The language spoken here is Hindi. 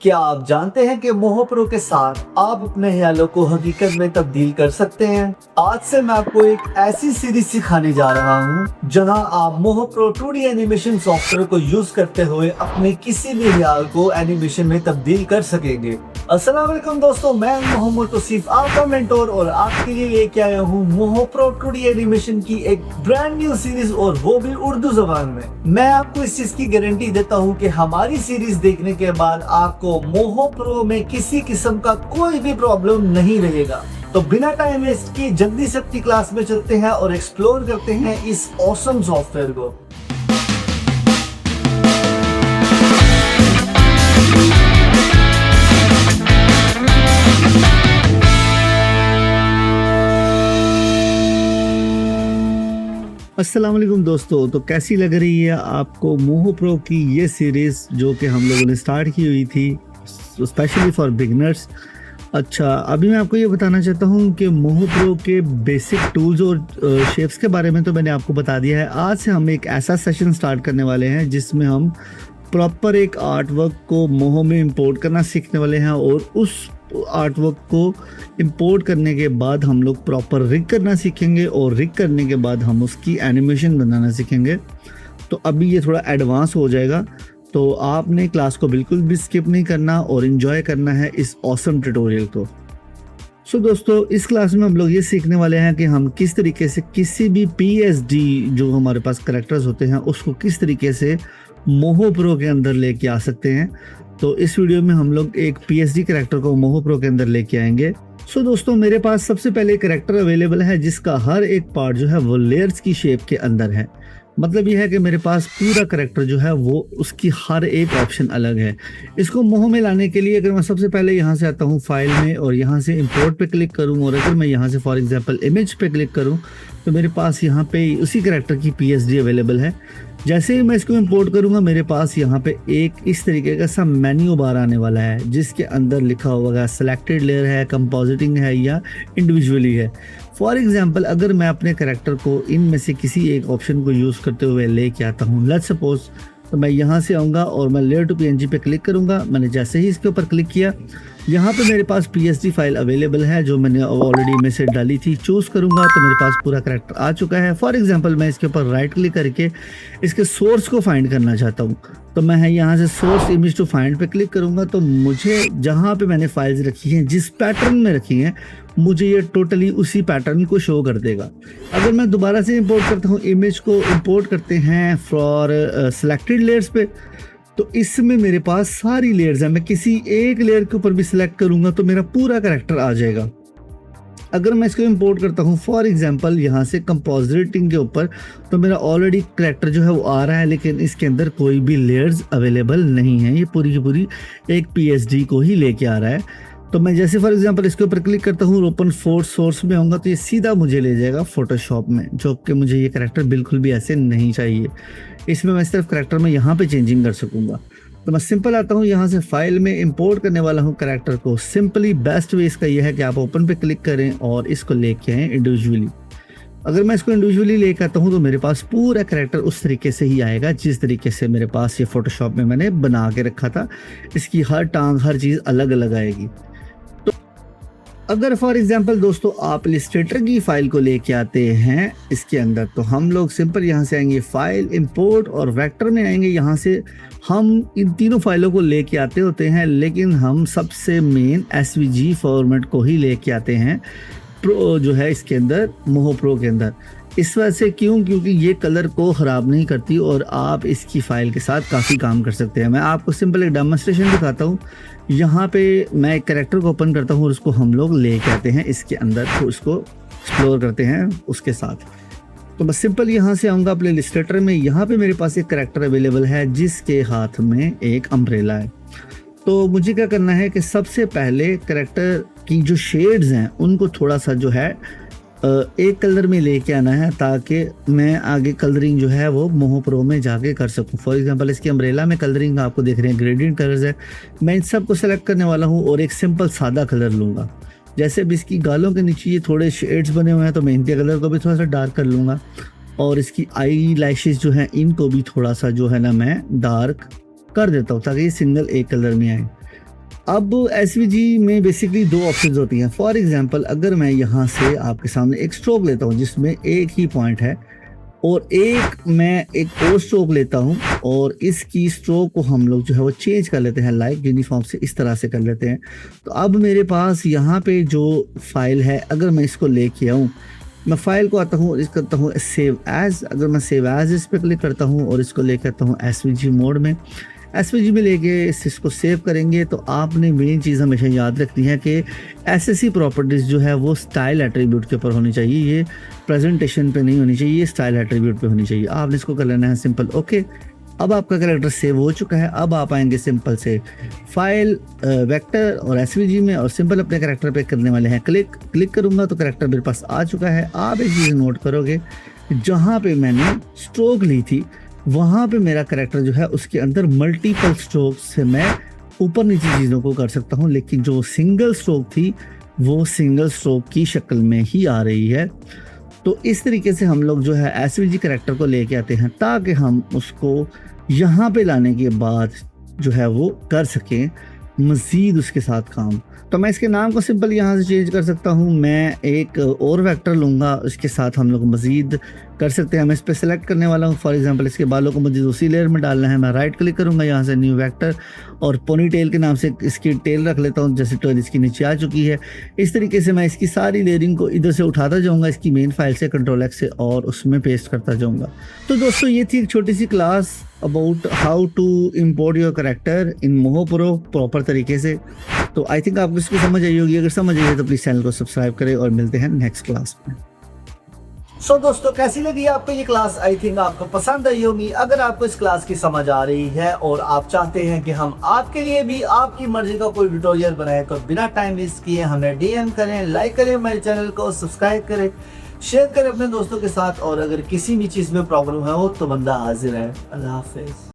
क्या आप जानते हैं कि मोहो प्रो के साथ आप अपने ख्यालों को हकीकत में तब्दील कर सकते हैं। आज से मैं आपको एक ऐसी सीरीज सिखाने जा रहा हूं जहां आप मोहो प्रो 2D एनिमेशन सॉफ्टवेयर को यूज करते हुए अपने किसी भी ख्याल को एनिमेशन में तब्दील कर सकेंगे। अस्सलाम वालेकुम दोस्तों, मैं मोहम्मद तौसीफ आपका मेंटोर और आपके लिए लेके आया हूँ मोहो प्रो 2D एनिमेशन की एक ब्रांड न्यू सीरीज, और वो भी उर्दू जबान में। मैं आपको इस चीज की गारंटी देता हूँ कि हमारी सीरीज देखने के बाद आपको मोहो प्रो में किसी किस्म का कोई भी प्रॉब्लम नहीं रहेगा। तो बिना टाइम वेस्ट किए जल्दी से अपनी क्लास में चलते हैं और एक्सप्लोर करते हैं इस ऑसम सॉफ्टवेयर को। अस्सलाम वालेकुम दोस्तों, तो कैसी लग रही है आपको मोहो प्रो की ये सीरीज़ जो कि हम लोगों ने स्टार्ट की हुई थी स्पेशली फॉर बिगनर्स। अच्छा, अभी मैं आपको ये बताना चाहता हूँ कि मोहो प्रो के बेसिक टूल्स और शेप्स के बारे में तो मैंने आपको बता दिया है। आज से हम एक ऐसा सेशन स्टार्ट करने वाले हैं जिसमें हम प्रॉपर एक आर्ट वर्क को मोहो में इंपोर्ट करना सीखने वाले हैं, और उस आर्ट वर्क को इंपोर्ट करने के बाद हम लोग प्रॉपर रिग करना सीखेंगे, और रिग करने के बाद हम उसकी एनिमेशन बनाना सीखेंगे। तो अभी ये थोड़ा एडवांस हो जाएगा, तो आपने क्लास को बिल्कुल भी स्किप नहीं करना और इन्जॉय करना है इस ऑसम ट्यूटोरियल को। सो दोस्तों, इस क्लास में हम लोग ये सीखने वाले हैं कि हम किस तरीके से किसी भी PSD जो हमारे पास कैरेक्टर्स होते हैं उसको किस तरीके से मोहो प्रो के अंदर लेके आ सकते हैं। तो इस वीडियो में हम लोग एक PSD कैरेक्टर को मोहो प्रो के अंदर लेके आएंगे। सो दोस्तों, मेरे पास सबसे पहले कैरेक्टर अवेलेबल है जिसका हर एक पार्ट जो है वो लेयर्स की शेप के अंदर है। मतलब यह है कि मेरे पास पूरा कैरेक्टर जो है वो उसकी हर एक ऑप्शन अलग है। इसको मोहो में लाने के लिए अगर मैं सबसे पहले यहाँ से आता हूँ फाइल में और यहाँ से इंपोर्ट पे क्लिक करूँ, और अगर मैं यहाँ से फॉर एग्जांपल इमेज पे क्लिक करूँ तो मेरे पास यहाँ पे उसी कैरेक्टर की PSD अवेलेबल है। जैसे ही मैं इसको इंपोर्ट करूँगा मेरे पास यहाँ पे एक इस तरीके का सा मेन्यू बार आने वाला है जिसके अंदर लिखा होगा सिलेक्टेड लेयर है, कंपोजिटिंग है या इंडिविजुअली है। फॉर एग्जांपल अगर मैं अपने कैरेक्टर को इनमें से किसी एक ऑप्शन को यूज़ करते हुए लेके आता हूँ, लेट्स सपोज, तो मैं यहाँ से आऊँगा और मैं लेयर टू PNG पे क्लिक करूँगा। मैंने जैसे ही इसके ऊपर क्लिक किया, यहाँ पे मेरे पास PSD फाइल अवेलेबल है जो मैंने ऑलरेडी में से डाली थी। चूज़ करूँगा तो मेरे पास पूरा कैरेक्टर आ चुका है। फॉर एग्जांपल मैं इसके ऊपर राइट क्लिक करके इसके सोर्स को फाइंड करना चाहता हूँ, तो मैं यहाँ से सोर्स इमेज टू फाइंड पे क्लिक करूँगा तो मुझे जहाँ पे मैंने फाइल्स रखी हैं, जिस पैटर्न में रखी हैं, मुझे ये टोटली उसी पैटर्न को शो कर देगा। अगर मैं दोबारा से इंपोर्ट करता हूँ, इमेज को इंपोर्ट करते हैं फॉर सिलेक्टेड लेयर्स पे, तो इसमें मेरे पास सारी लेयर्स हैं। मैं किसी एक लेयर के ऊपर भी सिलेक्ट करूँगा तो मेरा पूरा कैरेक्टर आ जाएगा। अगर मैं इसको इंपोर्ट करता हूँ फॉर एग्जांपल यहाँ से कंपोजिटिंग के ऊपर, तो मेरा ऑलरेडी कैरेक्टर जो है वो आ रहा है, लेकिन इसके अंदर कोई भी लेयर्स अवेलेबल नहीं है। ये पूरी की पूरी एक PSD को ही लेके आ रहा है। तो मैं जैसे फॉर एग्जांपल इसके ऊपर क्लिक करता हूँ, ओपन सोर्स में आऊँगा तो ये सीधा मुझे ले जाएगा फोटोशॉप में, जो कि मुझे ये कैरेक्टर बिल्कुल भी ऐसे नहीं चाहिए। इसमें मैं सिर्फ कैरेक्टर में यहाँ पे चेंजिंग कर सकूँगा। तो मैं सिंपल आता हूँ, यहाँ से फाइल में इंपोर्ट करने वाला हूँ कैरेक्टर को। सिंपली बेस्ट वे इसका यह है कि आप ओपन पे क्लिक करें और इसको लेके आएँ इंडिविजुअली। अगर मैं इसको इंडिविजुअली लेकर आता हूँ तो मेरे पास पूरा कैरेक्टर उस तरीके से ही आएगा जिस तरीके से मेरे पास ये फोटोशॉप में मैंने बना के रखा था। इसकी हर टांग, हर चीज़ अलग अलग आएगी। अगर फॉर एग्जांपल दोस्तों आप इलस्ट्रेटर की फाइल को लेके आते हैं इसके अंदर, तो हम लोग सिंपल यहाँ से आएंगे फाइल, इंपोर्ट और वेक्टर में आएंगे। यहाँ से हम इन तीनों फाइलों को लेके आते होते हैं, लेकिन हम सबसे मेन SVG फॉर्मेट को ही लेके आते हैं प्रो जो है इसके अंदर, मोहो प्रो के अंदर। इस वजह से क्योंकि ये कलर को ख़राब नहीं करती और आप इसकी फ़ाइल के साथ काफ़ी काम कर सकते हैं। मैं आपको सिंपल एक डेमोन्स्ट्रेशन दिखाता हूँ। यहाँ पे मैं एक कैरेक्टर को ओपन करता हूँ और उसको हम लोग लेके आते हैं इसके अंदर, तो उसको एक्सप्लोर करते हैं उसके साथ। तो मैं सिंपल यहाँ से आऊँगा अपने इलस्ट्रेटर में। यहाँ पे मेरे पास एक कैरेक्टर अवेलेबल है जिसके हाथ में एक अम्ब्रेला है। तो मुझे क्या करना है कि सबसे पहले कैरेक्टर की जो शेड्स हैं उनको थोड़ा सा जो है एक कलर में लेके आना है, ताकि मैं आगे कलरिंग जो है वो मोहो प्रो में जाके कर सकूं। फॉर एग्जांपल इसकी अम्ब्रेला में कलरिंग आपको देख रहे हैं ग्रेडियंट कलर्स है। मैं इन सब को सेलेक्ट करने वाला हूं और एक सिंपल सादा कलर लूँगा। जैसे अब इसकी गालों के नीचे ये थोड़े शेड्स बने हुए हैं तो मैं इनके कलर को भी थोड़ा सा डार्क कर लूँगा, और इसकी आई लैशेज जो हैं इनको भी थोड़ा सा जो है ना मैं डार्क कर देता हूँ ताकि ये सिंगल एक कलर में आए। अब एसवीजी में बेसिकली दो ऑप्शंस होती हैं। फॉर एग्जांपल अगर मैं यहाँ से आपके सामने एक स्ट्रोक लेता हूँ जिसमें एक ही पॉइंट है और मैं एक और स्ट्रोक लेता हूँ और इसकी स्ट्रोक को हम लोग जो है वो चेंज कर लेते हैं, लाइक यूनिफॉर्म से इस तरह से कर लेते हैं। तो अब मेरे पास यहाँ पे जो फाइल है, अगर मैं इसको लेके आऊँ, मैं फाइल को आता हूँ, करता हूँ सेव एज। अगर मैं सेव एज इस पर क्लिक करता हूँ और इसको लेकर आता हूँ एसवीजी मोड में, एसवीजी में लेके इसको सेव करेंगे, तो आपने मेन चीज़ हमेशा याद रखनी है कि एसएससी प्रॉपर्टीज़ जो है वो स्टाइल एट्रीब्यूट के ऊपर होनी चाहिए, ये प्रेजेंटेशन पे नहीं होनी चाहिए, ये स्टाइल एट्रीब्यूट पे होनी चाहिए। आपने इसको कर लेना है सिंपल ओके। अब आपका कैरेक्टर सेव हो चुका है। अब आप आएंगे सिंपल से फाइल, वेक्टर और एसवीजी में और सिंपल अपने कैरेक्टर पे करने वाले हैं क्लिक करूँगा तो कैरेक्टर मेरे पास आ चुका है। आप एक चीज़ नोट करोगे, जहाँ पे मैंने स्ट्रोक ली थी वहाँ पे मेरा कैरेक्टर जो है उसके अंदर मल्टीपल स्ट्रोक से मैं ऊपर नीचे चीज़ों को कर सकता हूँ, लेकिन जो सिंगल स्ट्रोक थी वो सिंगल स्ट्रोक की शक्ल में ही आ रही है। तो इस तरीके से हम लोग जो है एसवीजी कैरेक्टर को लेके आते हैं ताकि हम उसको यहाँ पे लाने के बाद जो है वो कर सकें मज़ीद उसके साथ काम। तो मैं इसके नाम को सिंपल यहाँ से चेंज कर सकता हूँ। मैं एक और वेक्टर लूँगा, उसके साथ हम लोग मज़ीद कर सकते हैं। मैं इस पर सेलेक्ट करने वाला हूँ। फॉर एग्जांपल इसके बालों को मुझे उसी लेयर में डालना है। मैं राइट क्लिक करूँगा यहाँ से न्यू वेक्टर और पोनी टेल के नाम से इसकी टेल रख लेता हूँ, जैसे टेल इसकी नीचे आ चुकी है। इस तरीके से मैं इसकी सारी लेयरिंग को इधर से उठाता जाऊँगा इसकी मेन फाइल से Ctrl+X से और उसमें पेस्ट करता जाऊँगा। तो दोस्तों ये थी एक छोटी सी class about how to import your character in Moho pro proper तरीके से। तो आई थिंक आपको इसकी समझ आई होगी। अगर समझ आई है तो प्लीज़ चैनल को सब्सक्राइब करें और मिलते हैं नेक्स्ट क्लास में। सो दोस्तों कैसी लगी आपको ये क्लास? आई थिंक आपको पसंद आई होगी। अगर आपको इस क्लास की समझ आ रही है और आप चाहते हैं कि हम आपके लिए भी आपकी मर्जी का कोई ट्यूटोरियल बनाए, तो बिना टाइम वेस्ट किए हमें डीएम करें, लाइक करें हमारे चैनल को, सब्सक्राइब करें, शेयर करें अपने दोस्तों के साथ। और अगर किसी भी चीज़ में प्रॉब्लम है हो तो बंदा हाजिर है। अल्लाह हाफिज़।